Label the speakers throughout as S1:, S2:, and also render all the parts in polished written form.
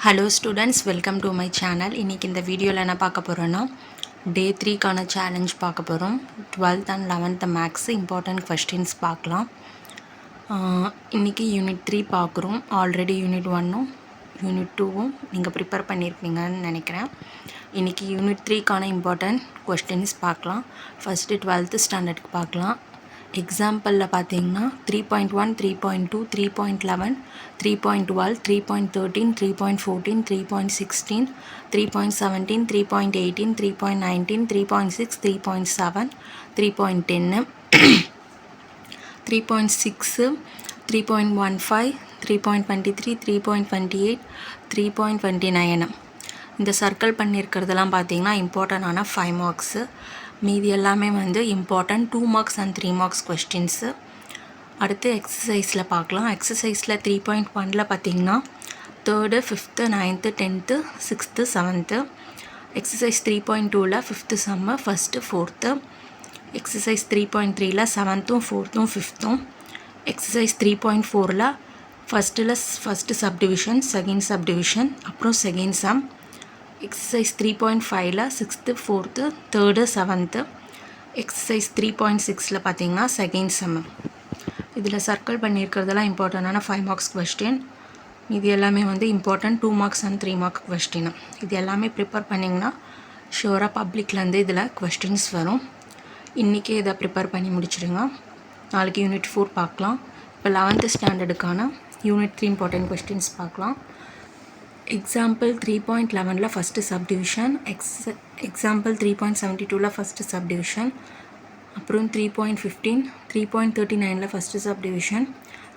S1: Hello students, welcome to my channel. இன்றைக்கி இந்த வீடியோவில் என்ன பார்க்க போகிறோன்னா டே 3க்கான சேலஞ்ச் பார்க்க போகிறோம். 12th and 11th maths important questions பார்க்கலாம். இன்றைக்கி யூனிட் 3 பார்க்குறோம். ஆல்ரெடி யூனிட் 1ம் யூனிட் 2வும் நீங்கள் ப்ரிப்பேர் பண்ணியிருப்பீங்கன்னு நினைக்கிறேன். இன்றைக்கி யூனிட் 3க்கான இம்பார்ட்டண்ட் கொஸ்டின்ஸ் பார்க்கலாம். ஃபஸ்ட்டு 12th ஸ்டாண்டர்டுக்கு பார்க்கலாம். எக்ஸாம்பிளில் பார்த்தீங்கன்னா 3.1, 3.2, 3.11, 3.12, 3.13, 3.14, 3.16, 3.17, 3.18, 3.19, 3.6, 3.7, 3.10, 3.6, 3.15, 3.23, 3.28, 3.29. இந்த சர்க்கிள் பண்ணியிருக்கிறதெல்லாம் பார்த்தீங்கன்னா இம்பார்ட்டண்டான 5 மார்க்ஸு. மீதி எல்லாமே வந்து important 2 marks and 3 marks questions. அடுத்து எக்ஸசைஸில் பார்க்கலாம். எக்ஸசைஸில் 3.1ல் பார்த்தீங்கன்னா 3rd, 5th, 9th, 10th, 6th, 7th. Exercise 3.2ல் 5th sum, 1st, 4th. Exercise 3.3ல் 7th, 4th, 5th. எக்ஸசைஸ் 3.4ல் ஃபஸ்ட்டு சப்டிவிஷன், செகண்ட் சப்டிவிஷன், அப்புறம் செகண்ட் சம். எக்ஸசைஸ் 3.5ல் 6th, 4th, 3rd, 7th. Exercise 3.6ல் பார்த்தீங்கன்னா செகண்ட் சம். இதில் சர்க்கிள் பண்ணியிருக்கிறதெல்லாம் இம்பார்ட்டண்டான 5 மார்க்ஸ் கொஸ்டின். இது எல்லாமே வந்து important 2 marks and 3 mark question. இது எல்லாமே ப்ரிப்பேர் பண்ணிங்கன்னா ஷூராக பப்ளிக்லேருந்து இதில் கொஸ்டின்ஸ் வரும். இன்றைக்கே இதை ப்ரிப்பேர் பண்ணி முடிச்சிடுங்க. நாளைக்கு யூனிட் 4 பார்க்கலாம். இப்போ 11th ஸ்டாண்டர்டுக்கான யூனிட் 3 இம்பார்ட்டன்ட் கொஸ்டின்ஸ் பார்க்கலாம். எக்ஸாம்பிள் 3.11ல் ஃபஸ்ட்டு சப்டிவிஷன், எக்ஸாம்பிள் 3.72ல் ஃபஸ்ட்டு சப்டிவிஷன், அப்புறம் 3.15, 3.39ல் ஃபஸ்ட்டு சப்டிவிஷன்,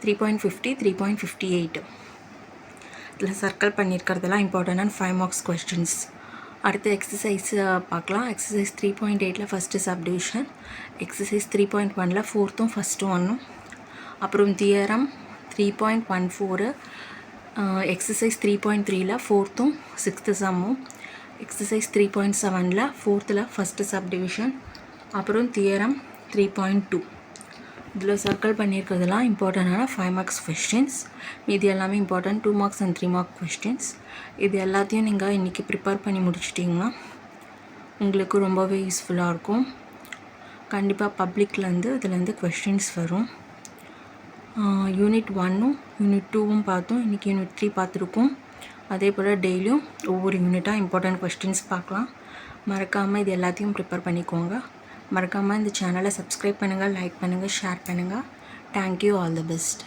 S1: 3.50, 3.58. இதில் சர்க்கிள் பண்ணியிருக்கிறதெல்லாம் இம்பார்ட்டண்டான 5 மார்க்ஸ் கொஸ்டின்ஸ். அடுத்து எக்ஸசைஸ் பார்க்கலாம். எக்ஸசைஸ் 3.8ல் ஃபஸ்ட்டு சப்டிவிஷன், எக்ஸசைஸ் 3.1ல் 4th, 1st, 1. அப்புறம் தியரம் 3.14, எக்ஸசைஸ் 3.3ல் 4th, 6th சம்மும், எக்ஸசைஸ் 3.7ல் 4th ஃபஸ்ட்டு சப்டிவிஷன், அப்புறம் தியரம் 3.2. இதில் சர்க்கிள் பண்ணியிருக்கிறதுலாம் இம்பார்ட்டண்டான 5 மார்க்ஸ் கொஸ்டின்ஸ். இது எல்லாமே important 2 marks and 3 mark questions. இது எல்லாத்தையும் நீங்கள் இன்றைக்கி ப்ரிப்பேர் பண்ணி முடிச்சிட்டிங்கன்னா உங்களுக்கு ரொம்பவே யூஸ்ஃபுல்லாக இருக்கும். கண்டிப்பாக பப்ளிக்லேருந்து இதுலேருந்து கொஸ்டின்ஸ் வரும். யூனிட் 1ம் யூனிட் 2வும் பார்த்தோம். இன்றைக்கி யூனிட் 3 பார்த்துருக்கோம். அதே போல் டெய்லியும் ஒவ்வொரு யூனிட்டாக இம்பார்ட்டன்ட் கொஸ்டின்ஸ் பார்க்கலாம். மறக்காமல் இது எல்லாத்தையும் ப்ரிப்பேர் பண்ணிக்கோங்க. மறக்காமல் இந்த சேனலை சப்ஸ்கிரைப் பண்ணுங்கள், லைக் பண்ணுங்கள், ஷேர் பண்ணுங்கள். தேங்க்யூ. All the best.